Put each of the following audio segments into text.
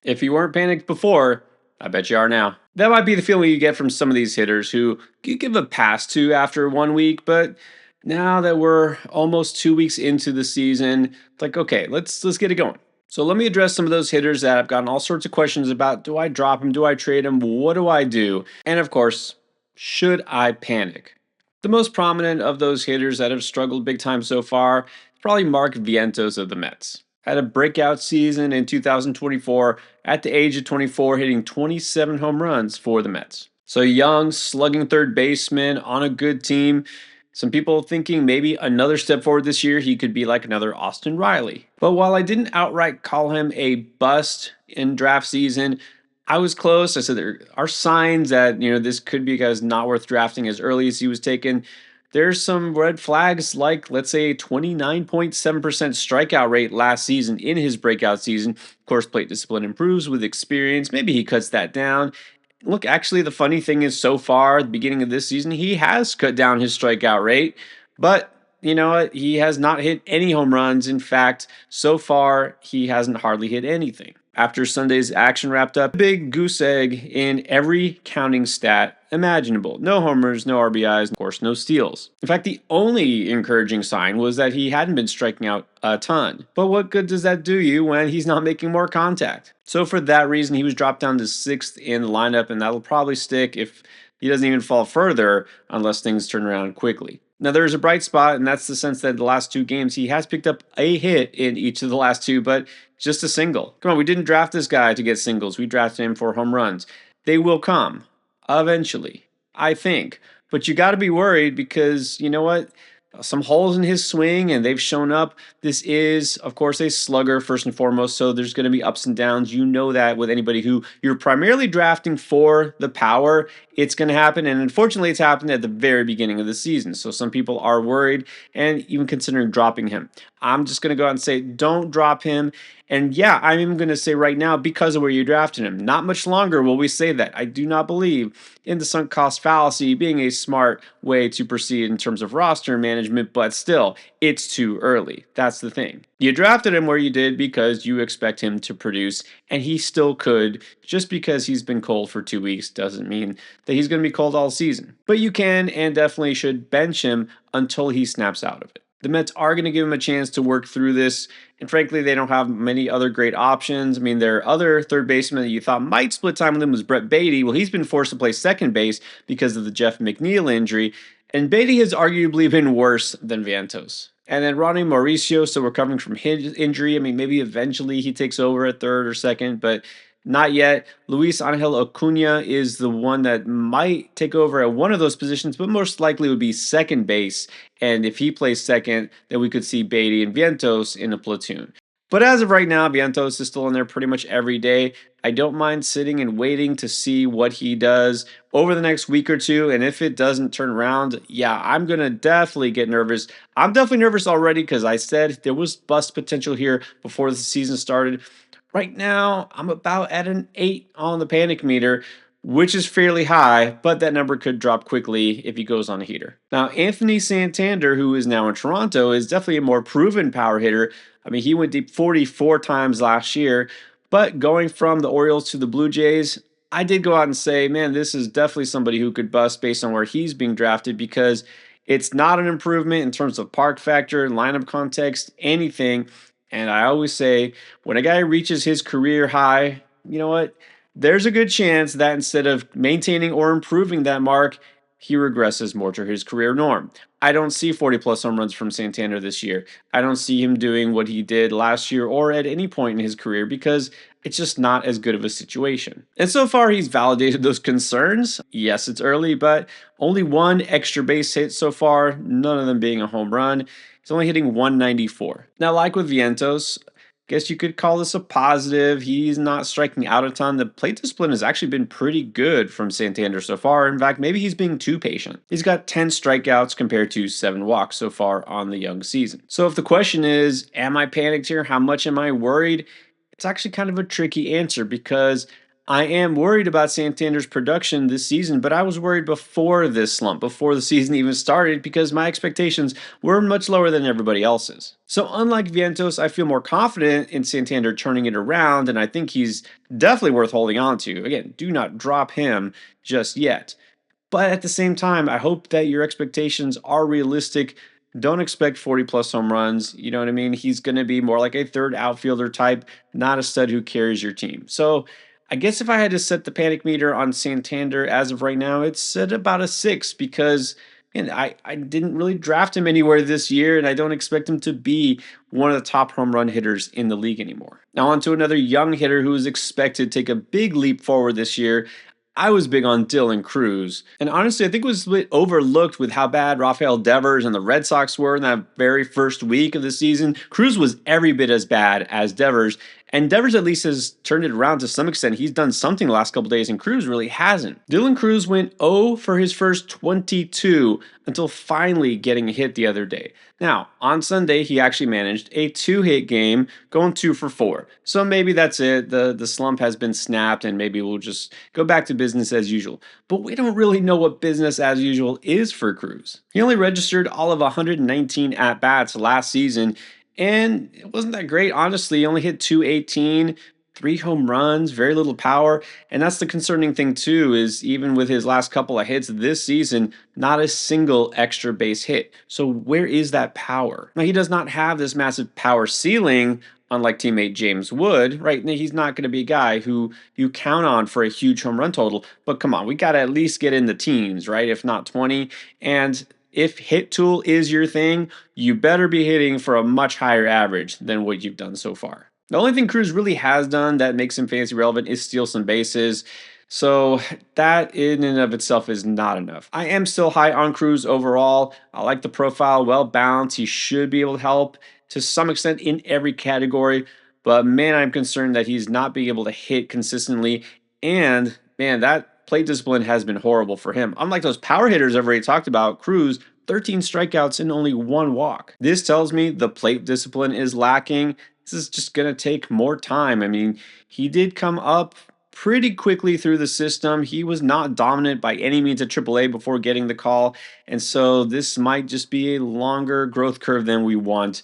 If you weren't panicked before, I bet you are now. That might be the feeling you get from some of these hitters who you give a pass to after 1 week, but now that we're almost 2 weeks into the season, it's like, okay, let's get it going. So let me address some of those hitters that I've gotten all sorts of questions about. Do I drop them? Do I trade them? What do I do? And of course, should I panic? The most prominent of those hitters that have struggled big time so far is probably Mark Vientos of the Mets. Had a breakout season in 2024 at the age of 24, hitting 27 home runs for the Mets. So young, slugging third baseman on a good team. Some people thinking maybe another step forward this year, he could be like another Austin Riley. But while I didn't outright call him a bust in draft season, I was close. I said there are signs that this could be a guy's not worth drafting as early as he was taken. There's some red flags, like let's say 29.7% strikeout rate last season in his breakout season. Of course, plate discipline improves with experience. Maybe he cuts that down. Look, actually, the funny thing is, so far, at the beginning of this season, he has cut down his strikeout rate, but you know what? He has not hit any home runs. In fact, so far, he hasn't hardly hit anything. After Sunday's action wrapped up, big goose egg in every counting stat imaginable. No homers, no RBIs, of course, no steals. In fact, the only encouraging sign was that he hadn't been striking out a ton. But what good does that do you when he's not making more contact? So for that reason, he was dropped down to 6th in the lineup, and that'll probably stick if he doesn't even fall further unless things turn around quickly. Now, there's a bright spot, and that's the sense that the last 2 games, he has picked up a hit in each of the last 2, but just a single. Come on, we didn't draft this guy to get singles. We drafted him for home runs. They will come eventually, I think. But you got to be worried because, you know what? Some holes in his swing, and they've shown up. This is, of course, a slugger first and foremost, so there's going to be ups and downs. You know that with anybody who you're primarily drafting for the power, it's going to happen. And unfortunately, it's happened at the very beginning of the season. So some people are worried and even considering dropping him. I'm just going to go out and say, don't drop him. And yeah, I'm even going to say right now, because of where you drafted him, not much longer will we say that. I do not believe in the sunk cost fallacy being a smart way to proceed in terms of roster management, but still, it's too early. That's the thing. You drafted him where you did because you expect him to produce, and he still could. Just because he's been cold for 2 weeks doesn't mean that he's going to be cold all season. But you can and definitely should bench him until he snaps out of it. The Mets are going to give him a chance to work through this, and frankly, they don't have many other great options. I mean, their other third baseman that you thought might split time with him was Brett Beatty. Well, he's been forced to play second base because of the Jeff McNeil injury, and Beatty has arguably been worse than Vientos. And then Ronnie Mauricio, still recovering from his injury. I mean, maybe eventually he takes over at third or second, but not yet. Luis Angel Acuna is the one that might take over at one of those positions, but most likely would be second base. And if he plays second, then we could see Beatty and Vientos in a platoon. But as of right now, Vientos is still in there pretty much every day. I don't mind sitting and waiting to see what he does over the next week or two. And if it doesn't turn around, yeah, I'm going to definitely get nervous. I'm definitely nervous already because I said there was bust potential here before the season started. Right now, I'm about at an 8 on the panic meter, which is fairly high, but that number could drop quickly if he goes on a heater. Now, Anthony Santander, who is now in Toronto, is definitely a more proven power hitter. I mean, he went deep 44 times last year, but going from the Orioles to the Blue Jays, I did go out and say, man, this is definitely somebody who could bust based on where he's being drafted because it's not an improvement in terms of park factor, lineup context, anything. And I always say, when a guy reaches his career high, you know what? There's a good chance that instead of maintaining or improving that mark, he regresses more to his career norm. I don't see 40 plus home runs from Santander this year. I don't see him doing what he did last year or at any point in his career because it's just not as good of a situation. And so far, he's validated those concerns. Yes, it's early, but only one extra base hit so far, none of them being a home run. He's only hitting 194. Now, like with Vientos, guess you could call this a positive. He's not striking out a ton. The plate discipline has actually been pretty good from Santander so far. In fact, maybe he's being too patient. He's got 10 strikeouts compared to 7 walks so far on the young season. So if the question is, am I panicked here? How much am I worried? It's actually kind of a tricky answer because I am worried about Santander's production this season, but I was worried before this slump, before the season even started, because my expectations were much lower than everybody else's. So, unlike Vientos, I feel more confident in Santander turning it around, and I think he's definitely worth holding on to. Again, do not drop him just yet. But at the same time, I hope that your expectations are realistic. Don't expect 40 plus home runs. You know what I mean? He's going to be more like a third outfielder type, not a stud who carries your team. So I guess if I had to set the panic meter on Santander as of right now, it's at about a 6 because and I didn't really draft him anywhere this year, and I don't expect him to be one of the top home run hitters in the league anymore. Now, on to another young hitter who is expected to take a big leap forward this year. I was big on Dylan Cruz. And honestly, I think it was a bit overlooked with how bad Rafael Devers and the Red Sox were in that very first week of the season. Cruz was every bit as bad as Devers. And Devers at least has turned it around to some extent. He's done something the last couple days, and Cruz really hasn't. Dylan Cruz went 0 for his first 22 until finally getting a hit the other day. Now, on Sunday, he actually managed a 2-hit game, going 2 for 4. So maybe that's it. The slump has been snapped, and maybe we'll just go back to business as usual. But we don't really know what business as usual is for Cruz. He only registered all of 119 at-bats last season, and it wasn't that great, honestly. He only hit 218, 3 home runs, very little power. And that's the concerning thing, too, is even with his last couple of hits this season, not a single extra base hit. So where is that power? Now, he does not have this massive power ceiling, unlike teammate James Wood, right? He's not going to be a guy who you count on for a huge home run total. But come on, we got to at least get in the teens, right? If not 20. And if hit tool is your thing, you better be hitting for a much higher average than what you've done so far. The only thing Cruz really has done that makes him fantasy relevant is steal some bases. So that in and of itself is not enough. I am still high on Cruz overall. I like the profile, well balanced. He should be able to help to some extent in every category. But man, I'm concerned that he's not being able to hit consistently. And man, that plate discipline has been horrible for him. Unlike those power hitters I've already talked about, Cruz, 13 strikeouts and only 1 walk. This tells me the plate discipline is lacking. This is just going to take more time. I mean, he did come up pretty quickly through the system. He was not dominant by any means at AAA before getting the call. And so this might just be a longer growth curve than we want.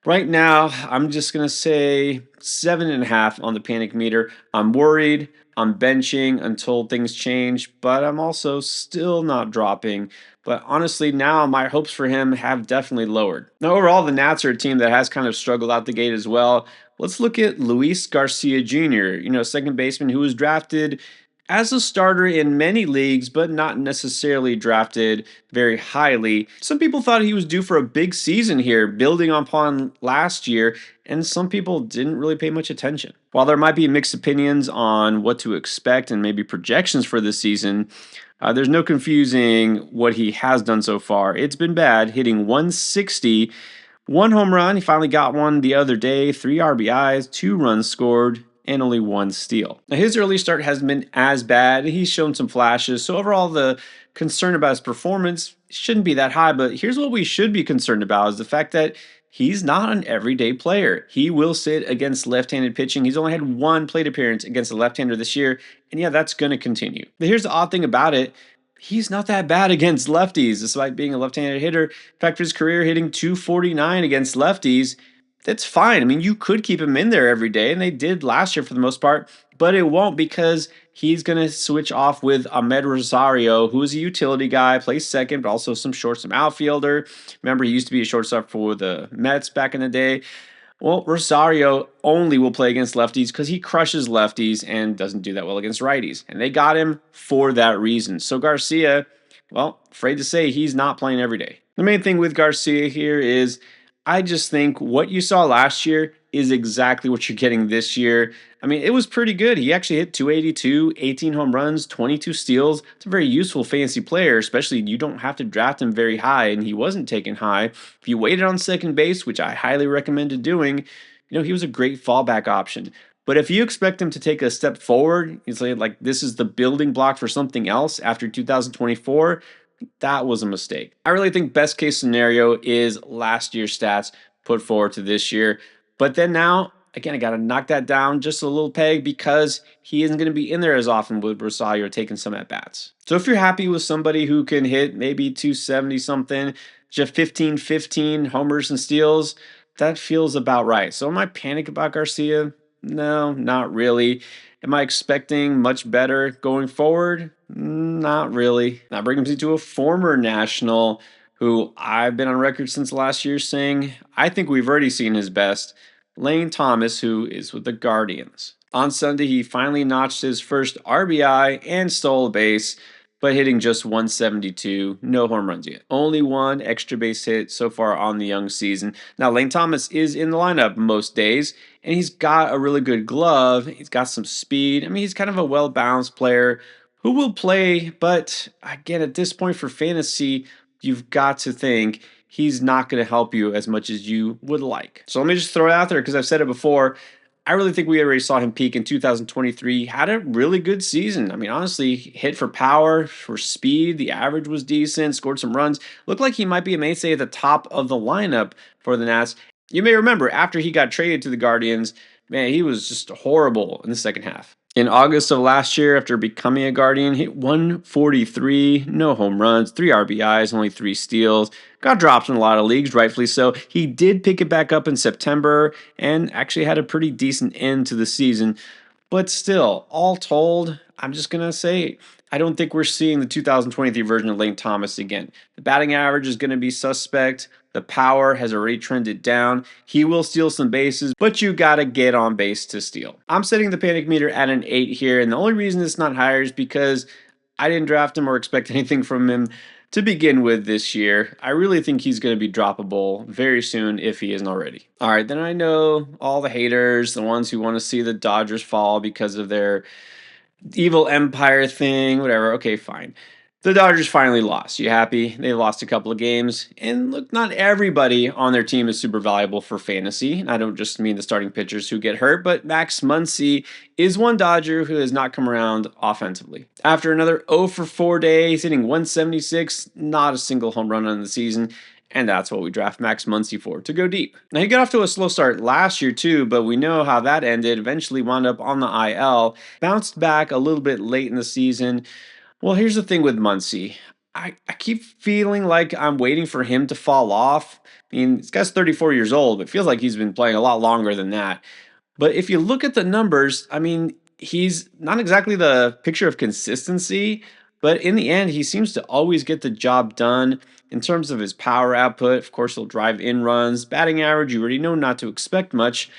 Right now, I'm just going to say 7.5 on the panic meter. I'm worried. I'm benching until things change, but I'm also still not dropping. But honestly, now my hopes for him have definitely lowered. Now, overall, the Nats are a team that has kind of struggled out the gate as well. Let's look at Luis Garcia Jr., second baseman who was drafted as a starter in many leagues, but not necessarily drafted very highly. Some people thought he was due for a big season here, building upon last year, and some people didn't really pay much attention. While there might be mixed opinions on what to expect and maybe projections for this season, there's no confusing what he has done so far. It's been bad, hitting 160, 1 home run. He finally got one the other day, 3 RBIs, 2 runs scored, and only 1 steal. Now, his early start hasn't been as bad. He's shown some flashes. So overall, the concern about his performance shouldn't be that high. But here's what we should be concerned about is the fact that he's not an everyday player. He will sit against left-handed pitching. He's only had 1 plate appearance against a left-hander this year. And yeah, that's going to continue. But here's the odd thing about it. He's not that bad against lefties, despite being a left-handed hitter. In fact, for his career, hitting 249 against lefties, that's fine. I mean, you could keep him in there every day, and they did last year for the most part, but it won't because he's going to switch off with Ahmed Rosario, who is a utility guy, plays second, but also some short, some outfielder. Remember, he used to be a shortstop for the Mets back in the day. Well, Rosario only will play against lefties because he crushes lefties and doesn't do that well against righties. And they got him for that reason. So Garcia, well, afraid to say he's not playing every day. The main thing with Garcia here is I just think what you saw last year is exactly what you're getting this year. I mean, it was pretty good. He actually hit 282, 18 home runs, 22 steals. It's a very useful fantasy player, especially you don't have to draft him very high, and he wasn't taken high. If you waited on second base, which I highly recommended doing, he was a great fallback option. But if you expect him to take a step forward, it's like this is the building block for something else after 2024, that was a mistake. I really think best case scenario is last year's stats put forward to this year. But then now again, I got to knock that down just a little peg because he isn't going to be in there as often with Rosario taking some at bats. So if you're happy with somebody who can hit maybe 270 something, just 15 homers and steals, that feels about right. So am I panicked about Garcia? No, not really. Am I expecting much better going forward? Not really. That brings me to a former national who I've been on record since last year saying I think we've already seen his best. Lane Thomas, who is with the Guardians. On Sunday, he finally notched his first RBI and stole a base, but hitting just 172, no home runs yet. Only one extra base hit so far on the young season. Now, Lane Thomas is in the lineup most days, and he's got a really good glove. He's got some speed. I mean, he's kind of a well balanced player who will play, but again, at this point for fantasy, you've got to think he's not going to help you as much as you would like. So let me just throw it out there because I've said it before. I really think we already saw him peak in 2023. Had a really good season. I mean, honestly, hit for power, for speed. The average was decent, scored some runs. Looked like he might be a mainstay at the top of the lineup for the Nats. You may remember after he got traded to the Guardians, man, he was just horrible in the second half. In August of last year, after becoming a Guardian, hit 143, no home runs, 3 RBIs, only 3 steals. Got dropped in a lot of leagues, rightfully so. He did pick it back up in September and actually had a pretty decent end to the season. But still, all told, I'm just going to say I don't think we're seeing the 2023 version of Lane Thomas again. The batting average is going to be suspect. The power has already trended down. He will steal some bases, but you got to get on base to steal. I'm setting the panic meter at an 8 here, and the only reason it's not higher is because I didn't draft him or expect anything from him to begin with this year. I really think he's going to be droppable very soon if he isn't already. All right, then I know all the haters, the ones who want to see the Dodgers fall because of their evil empire thing, whatever. Okay, fine. The Dodgers finally lost. You happy? They lost a couple of games. And look, not everybody on their team is super valuable for fantasy. I don't just mean the starting pitchers who get hurt, but Max Muncy is one Dodger who has not come around offensively. After another 0 for 4 days, hitting 176, not a single home run on the season. And that's what we draft Max Muncy for, to go deep. Now, he got off to a slow start last year, too, but we know how that ended. Eventually wound up on the IL, bounced back a little bit late in the season. Well, here's the thing with Muncy. I keep feeling like I'm waiting for him to fall off. I mean, this guy's 34 years old, but it feels like he's been playing a lot longer than that. But if you look at the numbers, I mean, he's not exactly the picture of consistency, but in the end, he seems to always get the job done in terms of his power output. Of course, he'll drive in runs. Batting average, you already know not to expect much.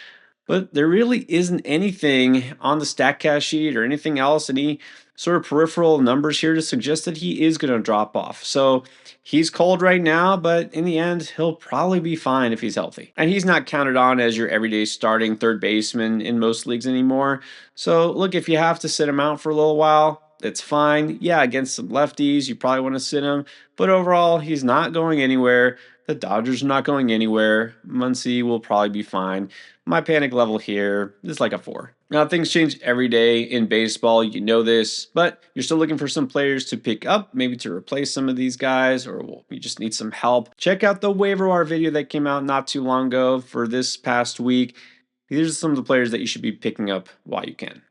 But there really isn't anything on the StatCast sheet or anything else, any sort of peripheral numbers here to suggest that he is going to drop off. So he's cold right now, but in the end, he'll probably be fine if he's healthy. And he's not counted on as your everyday starting third baseman in most leagues anymore. So look, if you have to sit him out for a little while, it's fine. Yeah, against some lefties, you probably want to sit him. But overall, he's not going anywhere. The Dodgers are not going anywhere. Muncy will probably be fine. My panic level here is like a 4. Now, things change every day in baseball. You know this, but you're still looking for some players to pick up, maybe to replace some of these guys, or you just need some help. Check out the waiver wire video that came out not too long ago for this past week. These are some of the players that you should be picking up while you can.